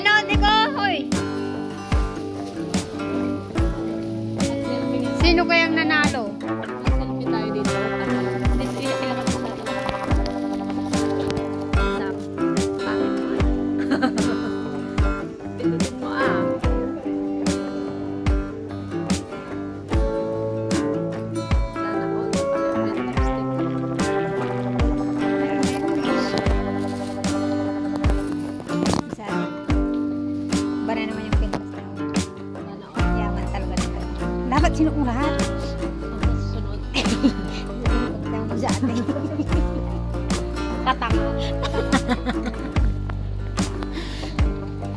pinanood ko. Hoy. Sino kayang nanalo? Selfie tayo dito. Pindutin mo ah. Sana all the pala lipstick. Isa. Bara naman yung pintas na. Yaman talaga naman. Dapat sinukong lahat. Ang susunod. Huwag sa atin. Katang.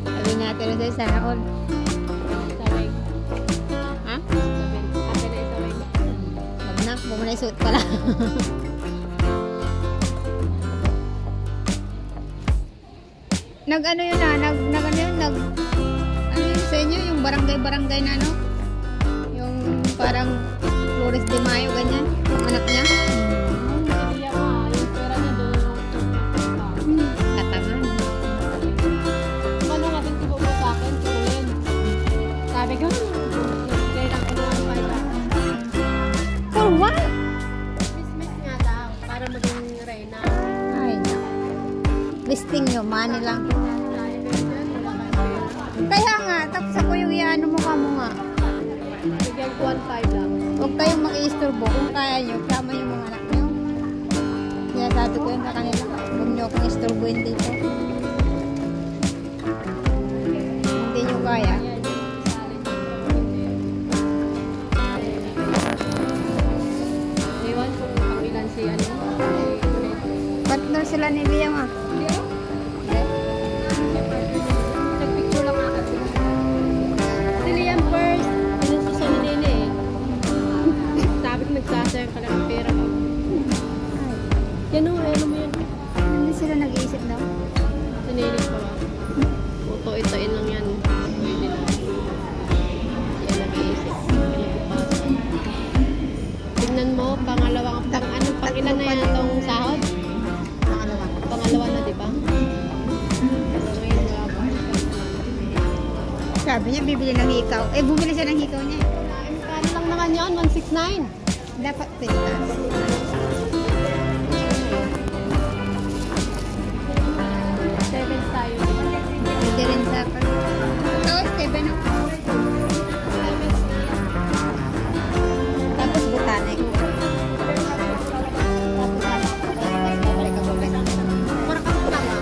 Sabi natin rin sa'yo, sana all. Sawing. Ha? Sawing. Ate na isawing. Huwag na, huwag mo na isuot pala. Nag-ano yun ah, nag-ano yun, ano yun sa inyo, yung barangay-barangay na ano? Yung parang Flores de Mayo, ganyan, yung anak niya. Hindi ako ah. Yung pera niya doon. Katangan. Ano nga din tibo mo sa akin? Tuloyin. Sabi ko, kailangan ko naman pa iba. For what? Miss nga daw. Para maging reyna. Ay, listing nyo, money lang. Sabi ko yun, wala kayong pera. Kaya nga, tapos ako yung iano mo ka mo nga. Bigyan ko 1.5 lang. Huwag kayong mag-iisturbo kung kaya nyo, sama yung mga anak nyo. Kaya sabi ko yun sa kanila, huwag nyo akong isturbuin dito. Hindi nyo kaya. Ayan, yung salin yung Ewan kung pangilan si ano. Partner sila ni Liam ah. Nagpicture lang ako. Si Liam first. Pinususunod din eh. Sabi ko nagsasayang ka lang ng pera ko. Yan o, ano mo yan? Hindi sila nag-iisip daw. Sinilig pa ba? Puto-itoin lang yan. Pwede na. Yan nag-iisip. Pinagpapasa. Tingnan mo, pangalawang, pangilan na yan itong sahod? Pangalawa na, di ba? So, ngayon wala pa. Sabi niya, bibili ng hikaw. Eh, bumili siya ng hikaw niya. Kano lang naman yun? 169. Dapat pintas. 7 tayo. Pwede rin sa ito, 7 oh. Tapos butanik.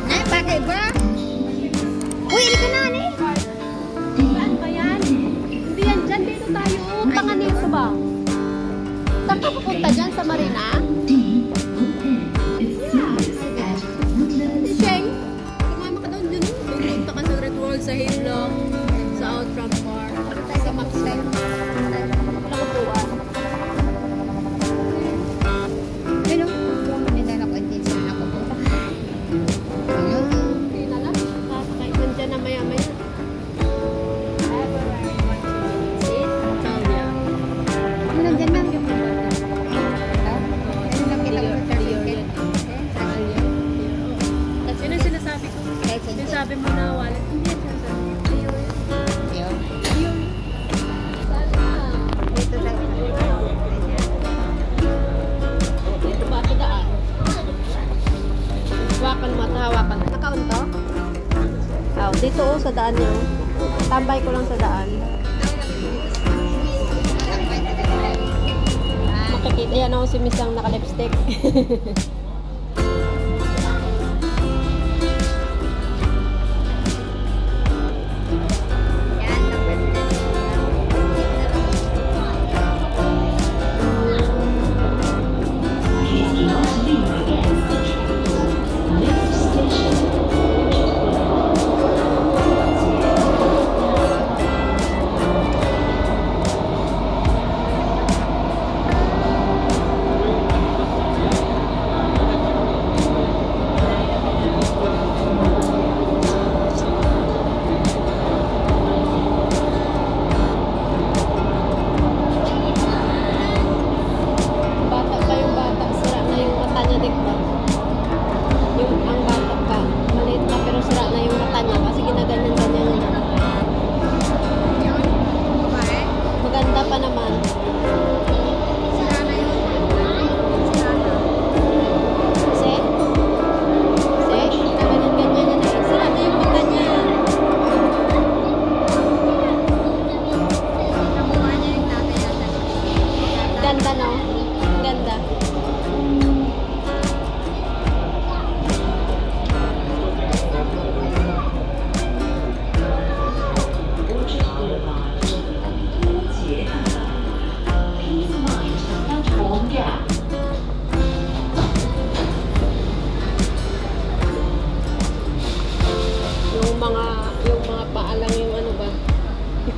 Eh, bagay ba? Uy, hindi ka na, ani. Saan ba yan? Hindi yan dyan. Dito tayo. Tangan nito ba? Saan ka pupunta dyan? Sa Marina? Sheng, tumama ka doon dun. Pupunta ka sa Great World, sa Himlock, sa Outram Park, sa Maxwell. Wala ko puwan. Ano? Hindi na ako, hindi sila nakupunta. Hindi na lang. Kakakain nandyan na maya-maya. Italia. Ano nandyan na? Ano nakita ko sa ticket? Kasi yun ang sinasabi ko. Sinasabi mo na wallet. Hindi yan sinasabi. Ayun. Ayun. Sana. Dito sa Dito ba sa daan? Hawakan mo at hawakan. Nakaunto? Oh, dito oh, sa daan niyo. Tambay ko lang sa daan. Makikita yan ako si Miss ang naka-lipstick.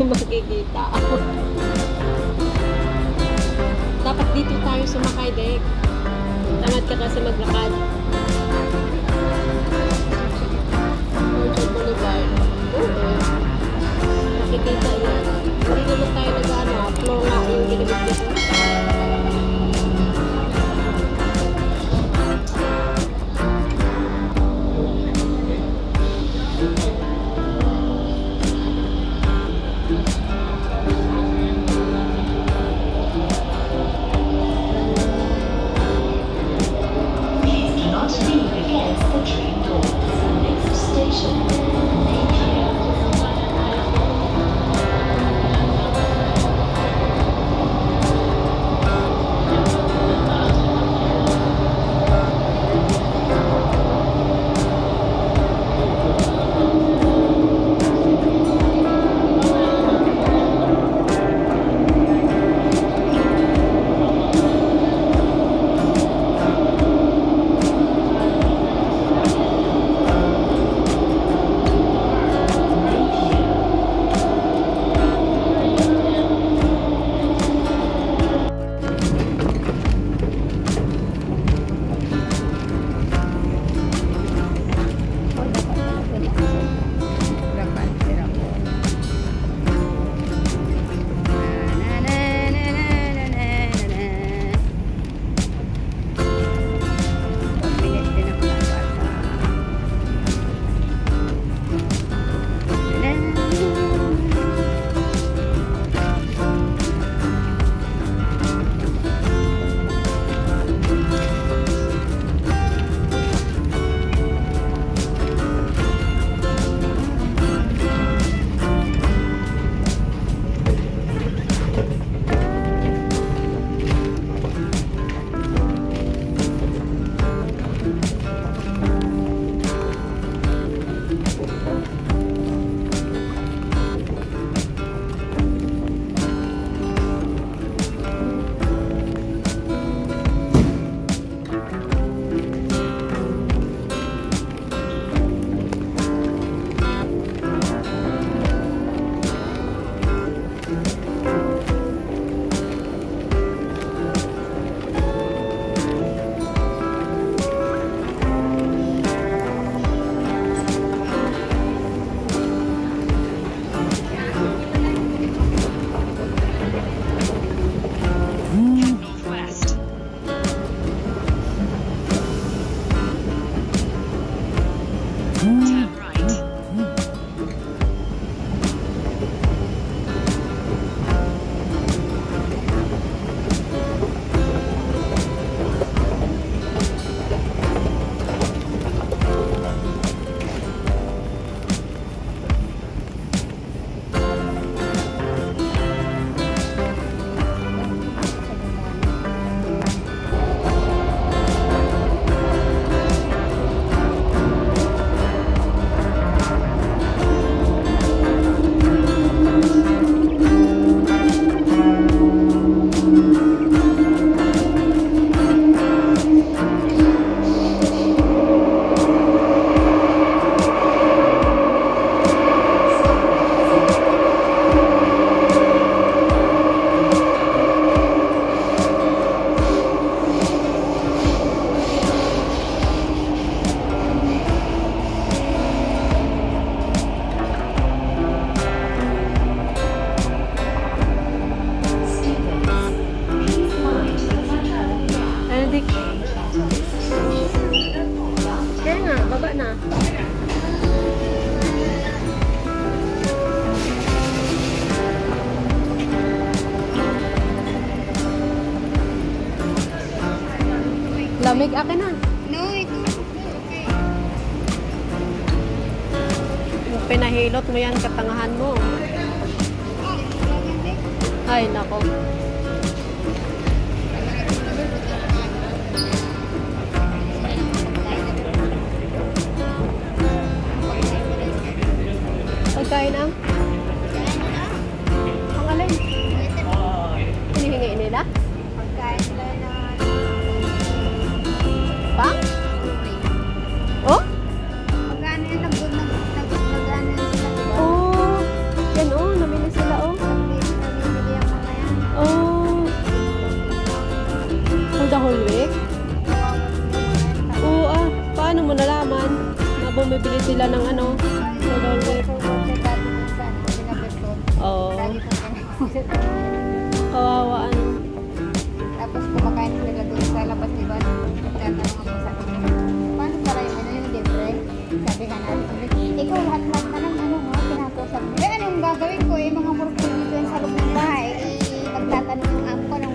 makikita. Dapat dito tayo sumakay, Dek. Tamad ka kasi maglakad. Orchard Boulevard. Oo. Makikita yan. Hindi naman tayo nag-ano. Floor nga yung ginamit dito. Lamig akin na. No, ito. Okay. Pinahilot mo yan, katangahan mo. Ay, nako. Pagkain ang? Ang alin? Hinihingi nila? Pagkain nila na Pa? Oh? magkano yun, nag-ano yun sila, diba? Oh, yan oh, namili sila bumibili sila ng ano, noodle whip. Oo. Kawawa ano. Tapos kumakain sila doon sa labas, diba? Nagtatanong ako sa akin, paano para yung ano yung libre? Sabi ka natin, ikaw lahat-lahat na lang ano mo, pinaposap mo. Eh, anong gagawin ko? Eh, mga work dito yan sa loob ng bahay. Eh, magtatanong yung amo ko ng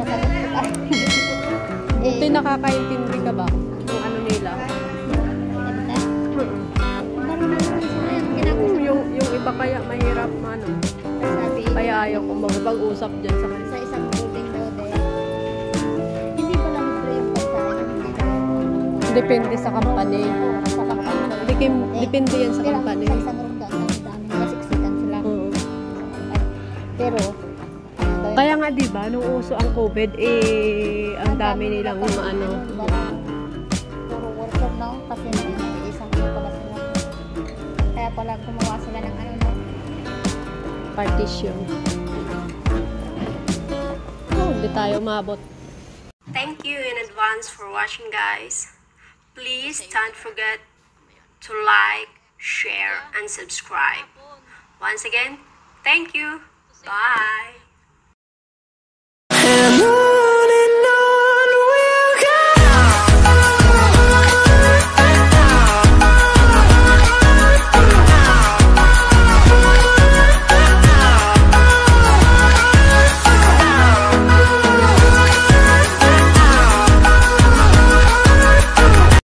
sasagot ko pa. Buti nakakaintindi ka ba? Kung ano nila. Yung iba kaya mahirap ano. Kaya ayaw kong mag-usap dyan sa kanila. Sa isang building daw din. Hindi pala libre yung pagkain. Depende sa company. Sa company. Depende yan sa company. Sa isang room daw, ang dami nasiksikan sila. Pero, kaya nga diba, nung uso ang COVID, eh, ang dami nilang ano. Puro worker no? Kasi isang ano pala sila. Kaya pala gumawa sila ng ano no? Partition. Oh, hindi tayo umabot. Thank you in advance for watching, guys. Please don't forget to like, share, and subscribe. Once again, thank you. Bye.